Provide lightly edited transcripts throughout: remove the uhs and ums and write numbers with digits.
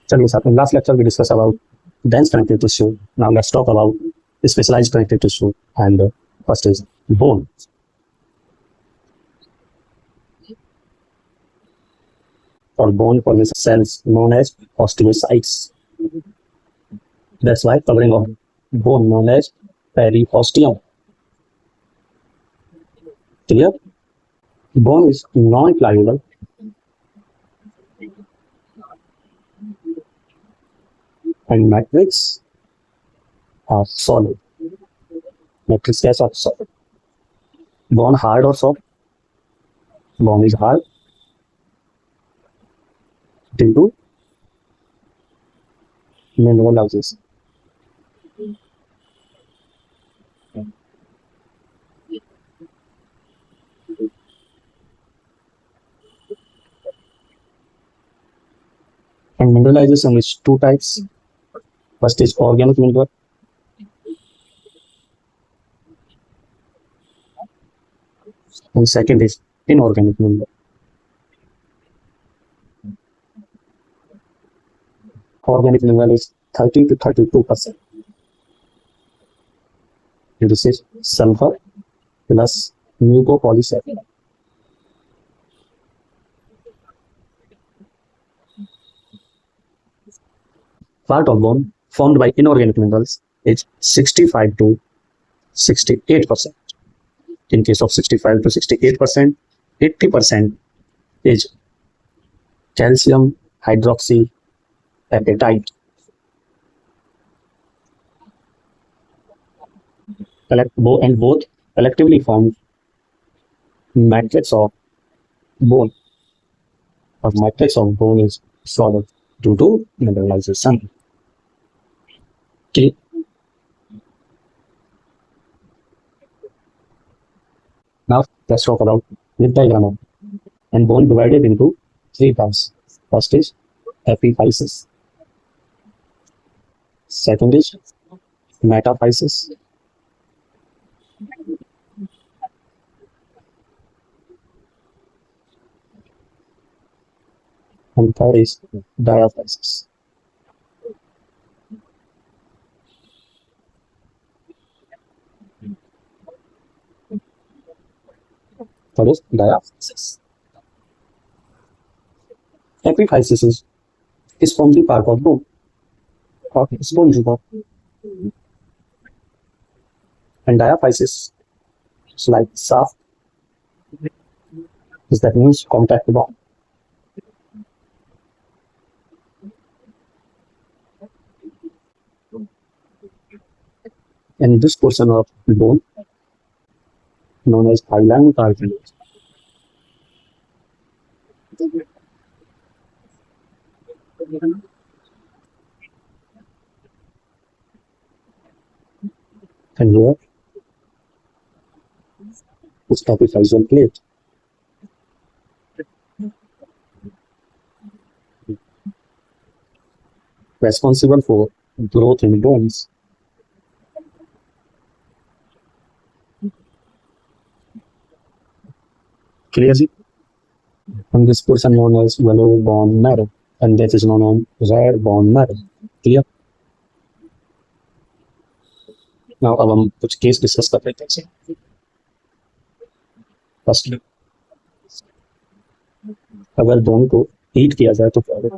चलिए साथ में last lecture we discuss about dense connective tissue. Now let's talk about specialized connective tissue, and first is bone. For bone formation cells known as osteocytes. That's why covering of bone known as periosteum. Clear? Bone is non-pliable and matrix are solid. Matrix कैसा are solid. Bone hard or soft? Bone is hard due to mineralization. And mineralization is two types. First is organic mineral. And second is inorganic mineral. Organic mineral is 30 to 32%. And this is sulfur plus mucopolysaccharide. Part of bone formed by inorganic minerals is 65 to 68%. In case of 65 to 68%, 80% is calcium hydroxyapatite. And both collectively form matrix of bone. Or matrix of bone is solid due to mineralization. Okay. Now let's talk about the diagram of and bone divided into three parts. First is epiphysis. Second is metaphysis. And third is diaphysis. Third is diaphysis. Epiphysis is from the part of bone. Spongy. And diaphysis is like shaft. That means contact bone. And this portion of bone known as hyaline cartilage. And here is epiphyseal plate. Responsible for growth in bones. Clear? And this portion known as yellow bone marrow, and that is known as red bone marrow. Clear? Now अब हम कुछ case discuss कर लेते हैं. First, अगर bone को heat किया जाए तो क्या होगा?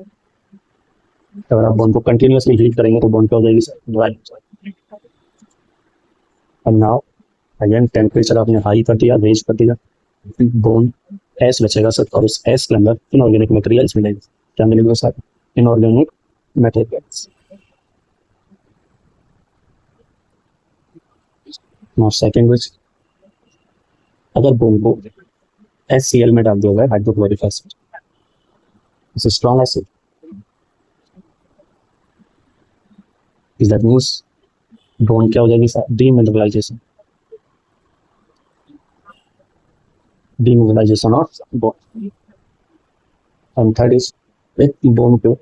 अगर आप बोन को कंटिन्यूअसली हीट करेंगे तो बोन क्या हो जाएगी? Dry. And now again temperature आपने हाई कर दिया, रेज कर दिया, बोन एस बचेगा सर, और उस एस के अंदर इनऑर्गेनिक मटेरियल्स मिलेंगे. क्या मिलेंगे sir? Inorganic materials. Now second विच, अगर बोन को HCl में डाल दिया जाए, hydrochloric acid, it's a strong acid. Is that means bone क्या हो जाएगी sir? Demineralisation. Demineralization of bone. And third is bone को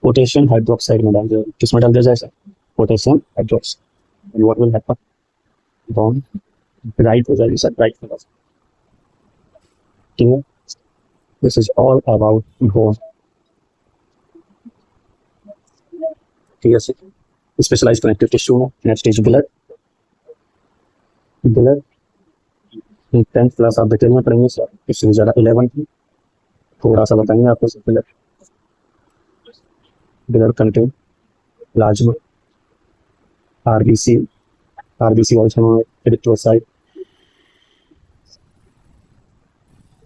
पोटेशियम हाइड्रोक्साइड में डाल दिया. किसमें डाल दिया जाए sir? Potassium hydroxide. And what will happen? Bone bright हो जाएगी sir, bright color. This is all about bone. ठीक है, स्पेशलाइज कनेक्टिव टिश्यू में। Next is blood. Blood 10th class आप डिटेल में पढ़ेंगे सर, इससे ज़्यादा 11th में थोड़ा सा बताएंगे आपको। Blood, blood contain plasma, RBC, RBC also erythrocyte,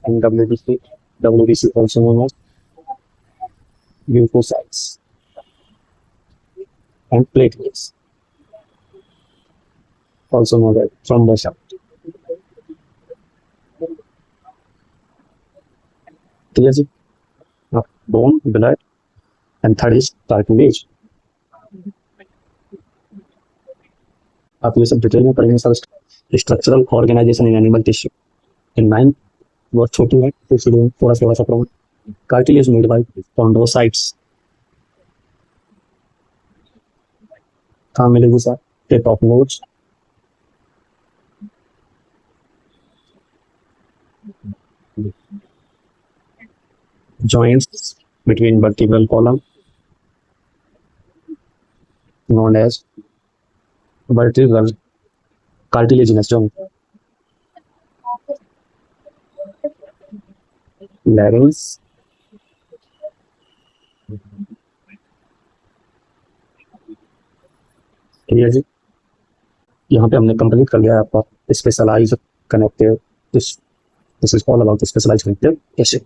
and WBC also known as lymphocytes and platelets, also known as thrombocyte. ठीक है जी, bone, blood and third is cartilage. आप ये सब डिटेल में पढ़ेंगे sir. Structural organisation in animal tissue in man बहुत छोटी है, तो इसलिए थोड़ा सा पढ़ूंगा। Cartilage made by chondrocytes. कहाँ मिलेगी sir? Tip of nose, joints between vertebral column known as vertebral cartilaginous joint. Larynx, ठीक है जी। यहाँ पे हमने कंप्लीट कर लिया है आपका specialise connective. This is all about specialise connective tissue.